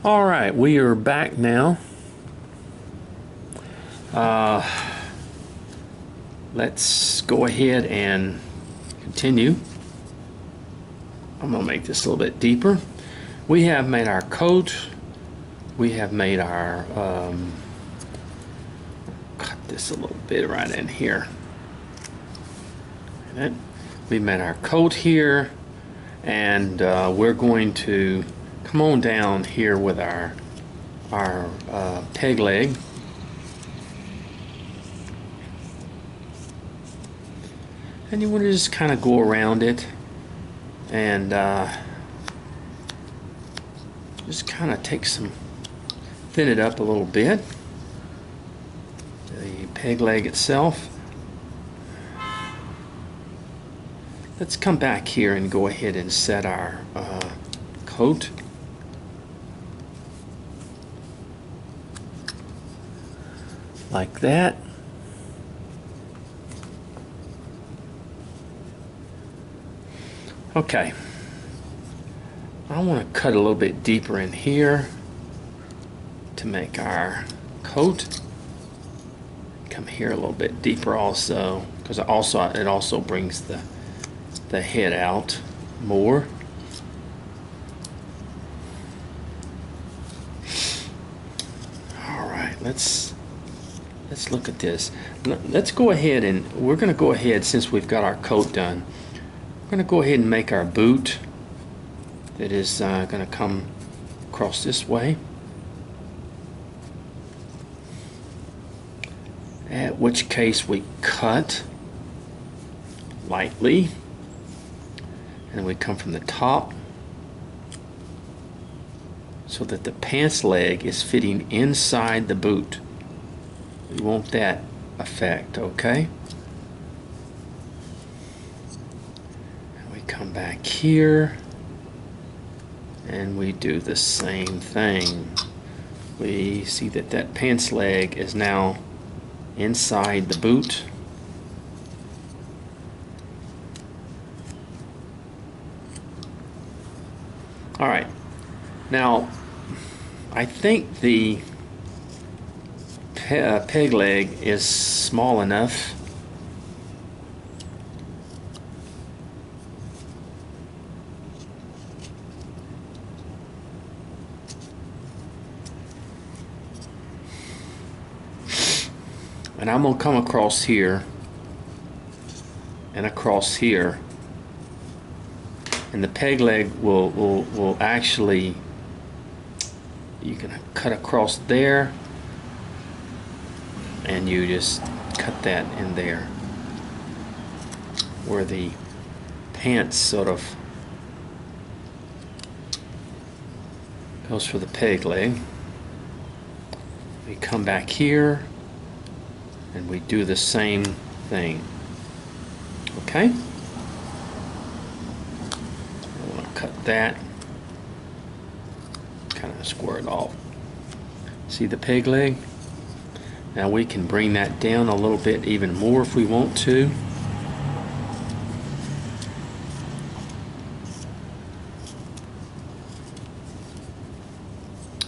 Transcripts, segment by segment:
All right, we are back now. Let's go ahead and continue. I'm going to make this a little bit deeper. We have made our coat. We have made our, cut this a little bit right in here. We made our coat here, and we're going to come on down here with our peg leg. And you want to just kind of go around it and just kind of take some, thin it up a little bit. The peg leg itself. Let's come back here and go ahead and set our coat. Like that. Okay, I want to cut a little bit deeper in here to make our coat. Come here a little bit deeper also, because it also brings the head out more. All right, let's look at this. Let's go ahead and we're going to go ahead, since we've got our coat done. We're going to go ahead and make our boot that is going to come across this way, at which case we cut lightly and we come from the top so that the pants leg is fitting inside the boot. We want that effect, okay? Come back here and we do the same thing. We see that that pants leg is now inside the boot. All right, now I think the peg leg is small enough. And I'm going to come across here and across here, and the peg leg will actually, you can cut across there and you just cut that in there where the pants sort of goes for the peg leg. We come back here and we do the same thing. Okay? I want to cut that, kind of square it off. See the peg leg? Now we can bring that down a little bit even more if we want to.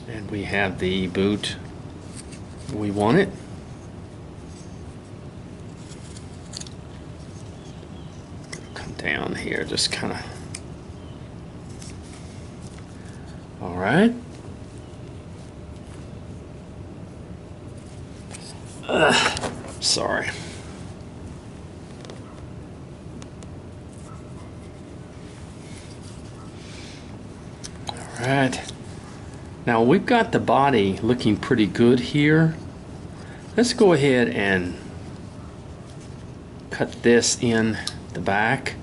And we have the boot we want it. Down here, just kind of. All right. Sorry. All right. Now we've got the body looking pretty good here. Let's go ahead and cut this in the back.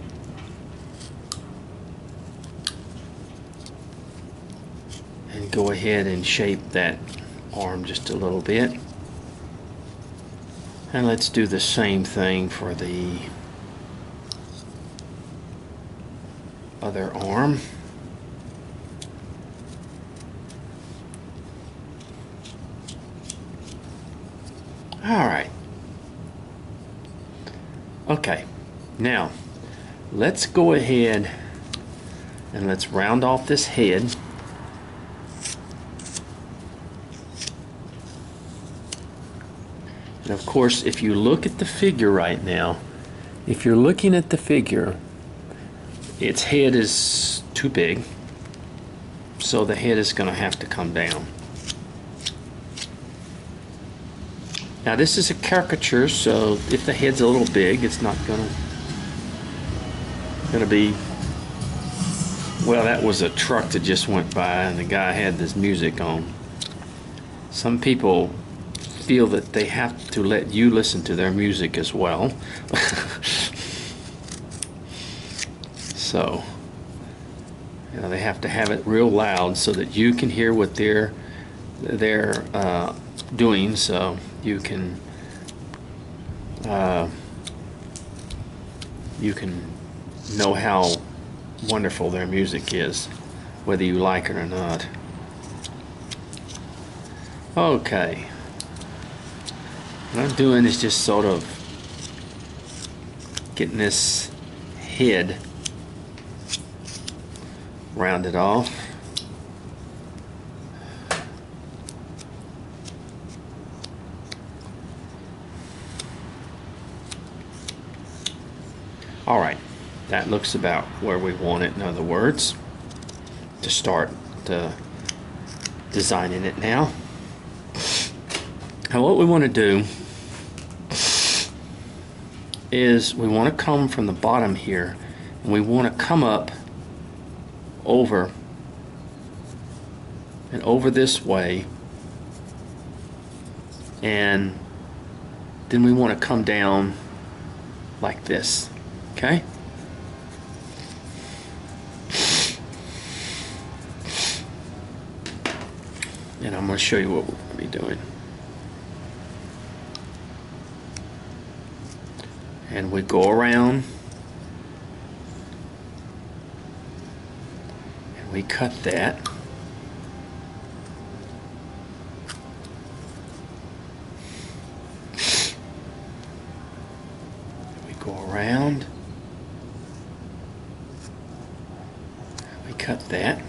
Go ahead and shape that arm just a little bit, and let's do the same thing for the other arm. All right, okay, now let's go ahead and let's round off this head. And of course, if you look at the figure right now, if you're looking at the figure, its head is too big, so the head is going to have to come down. Now this is a caricature, so if the head's a little big, it's not going to be. Well, that was a truck that just went by, and the guy had this music on. Some people feel that they have to let you listen to their music as well. So, you know, they have to have it real loud so that you can hear what they're doing, so you can know how wonderful their music is, whether you like it or not. Okay. What I'm doing is just sort of getting this head rounded off. All right, that looks about where we want it, in other words, to start designing it now. Now what we want to do is we want to come from the bottom here, and we want to come up over and over this way, and then we want to come down like this, okay? And I'm going to show you what we're going to be doing. And we go around and we cut that. We go around, we cut that.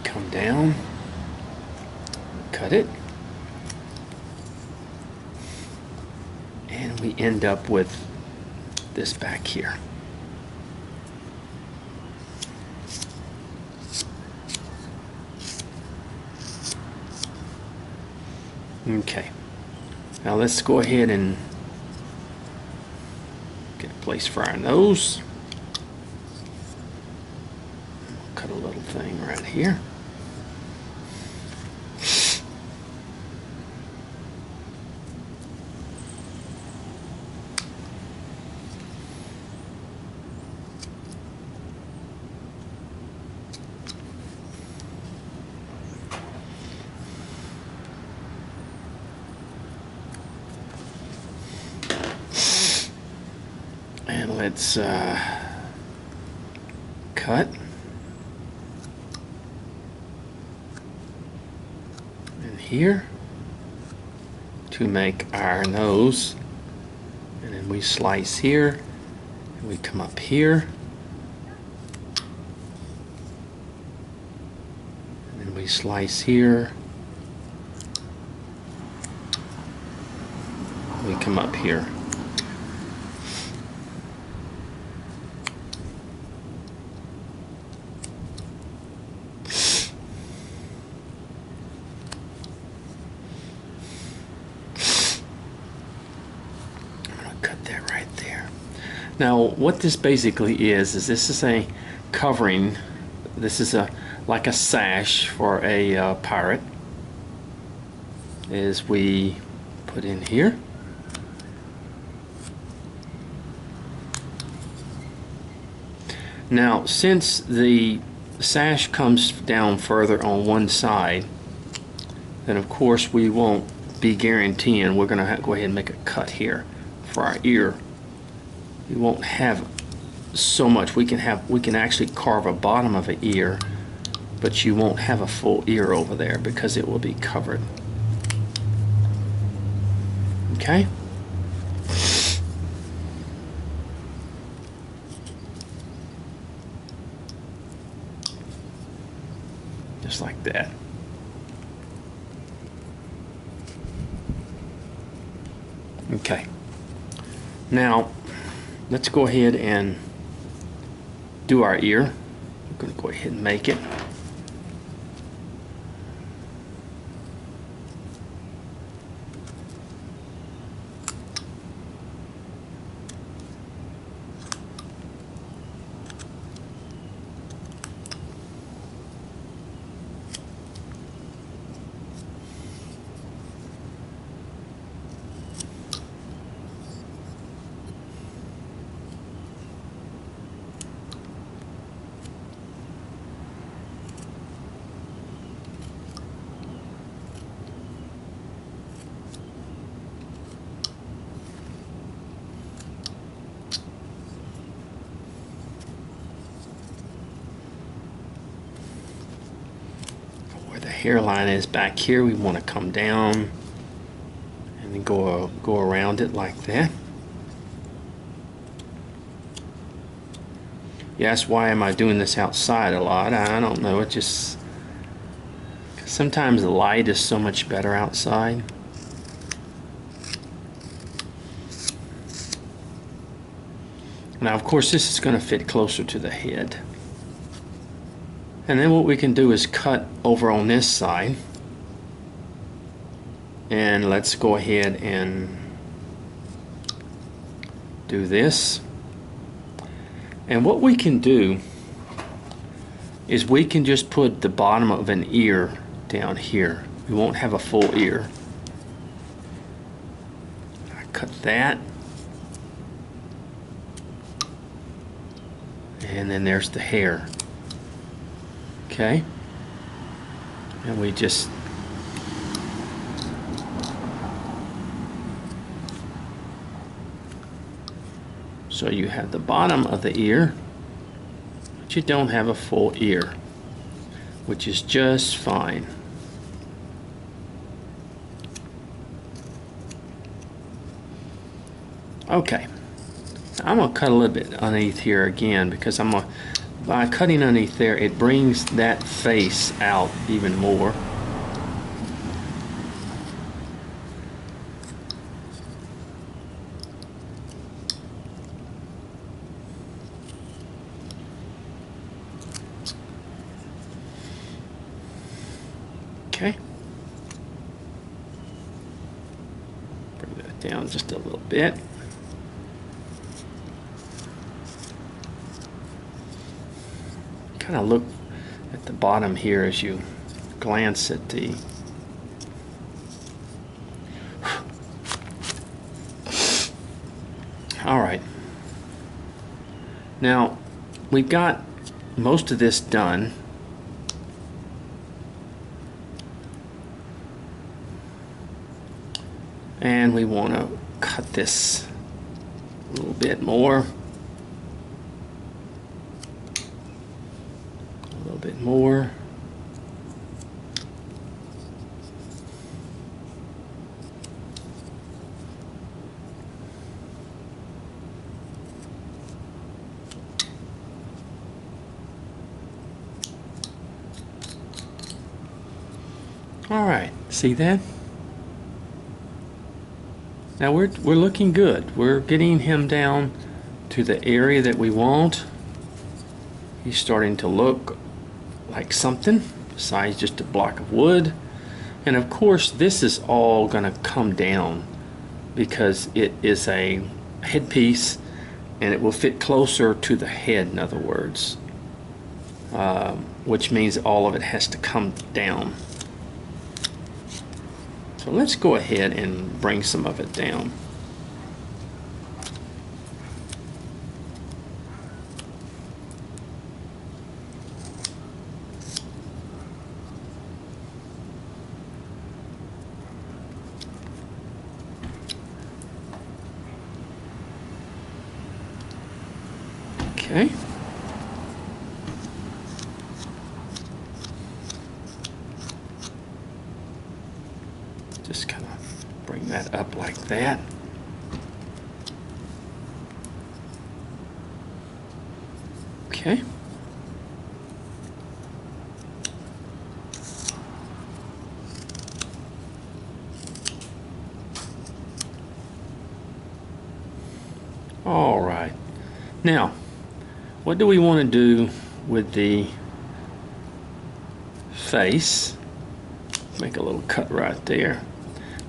Come down, cut it, and we end up with this back here. Okay, now let's go ahead and get a place for our nose. Cut a little thing right here. And let's cut in here to make our nose, and then we slice here and we come up here, and then we slice here, we come up here. Now what this basically is this is a covering. This is like a sash for a pirate, as we put in here. Now since the sash comes down further on one side, then of course we won't be guaranteeing we're going to go ahead and make a cut here for our ear. We won't have so much. We can actually carve a bottom of an ear, but you won't have a full ear over there because it will be covered. Okay? just like that. Okay, now let's go ahead and do our ear. I'm going to go ahead and make it. The hairline is back here, we want to come down and then go around it like that. Yes, why am I doing this outside a lot? I don't know, it just sometimes the light is so much better outside. Now of course this is going to fit closer to the head. And then what we can do is cut over on this side. And let's go ahead and do this. And what we can do is we can just put the bottom of an ear down here. We won't have a full ear. I cut that. And then there's the hair. Okay, and we just so you have the bottom of the ear, but you don't have a full ear, which is just fine. Okay, I'm gonna cut a little bit underneath here again because by cutting underneath there, it brings that face out even more. Okay. Bring that down just a little bit. Kind of look at the bottom here as you glance at the all right, now we've got most of this done. And we want to cut this a little bit more. Bit more. All right, see that? Now we're looking good. We're getting him down to the area that we want. He's starting to look like something besides just a block of wood. And of course this is all gonna come down because it is a headpiece and it will fit closer to the head, in other words, which means all of it has to come down. So let's go ahead and bring some of it down. Okay. Just kind of bring that up like that. Okay. All right. Now, what do we want to do with the face? Make a little cut right there.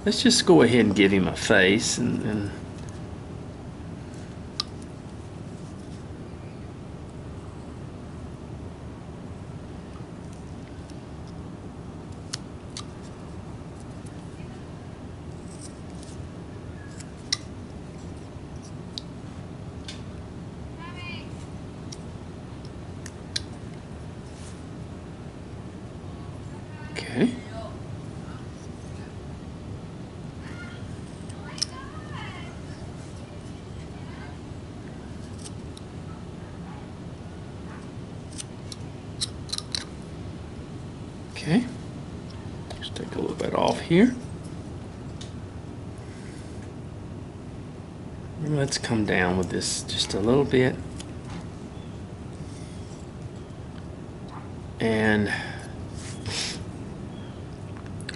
Let's just go ahead and give him a face and okay. Okay. Just take a little bit off here. And let's come down with this just a little bit. And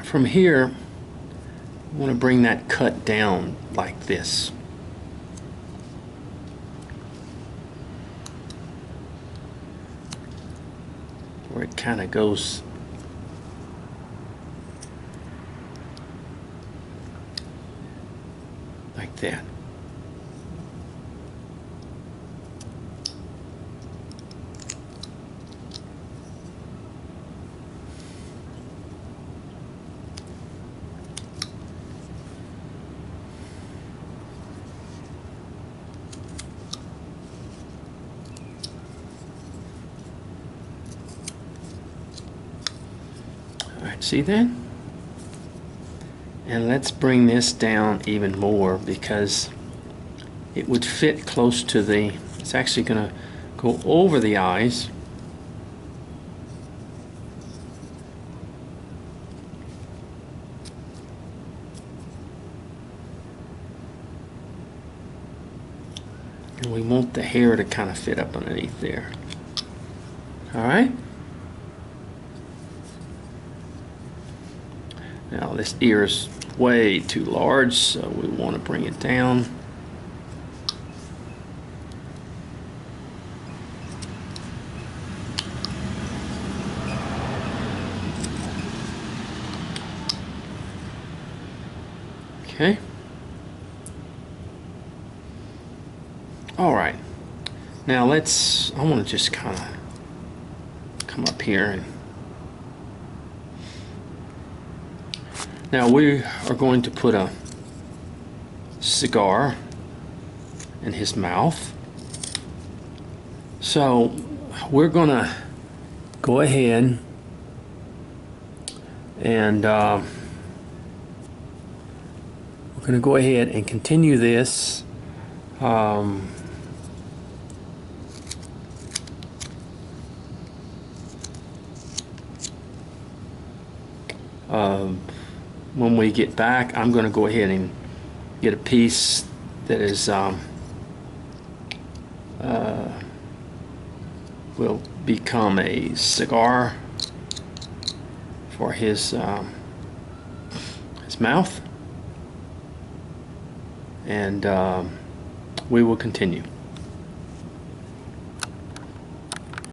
from here, I want to bring that cut down like this. Where it kind of goes like that. Alright, see that? And let's bring this down even more because it would fit close to the, it's actually going to go over the eyes. And we want the hair to kind of fit up underneath there. Alright? Now this ear is way too large, so we want to bring it down. Okay. All right. Now I want to just kind of come up here and now we are going to put a cigar in his mouth. So we're gonna go ahead and we're gonna go ahead and continue this. When we get back, I'm going to go ahead and get a piece that is will become a cigar for his mouth, and we will continue.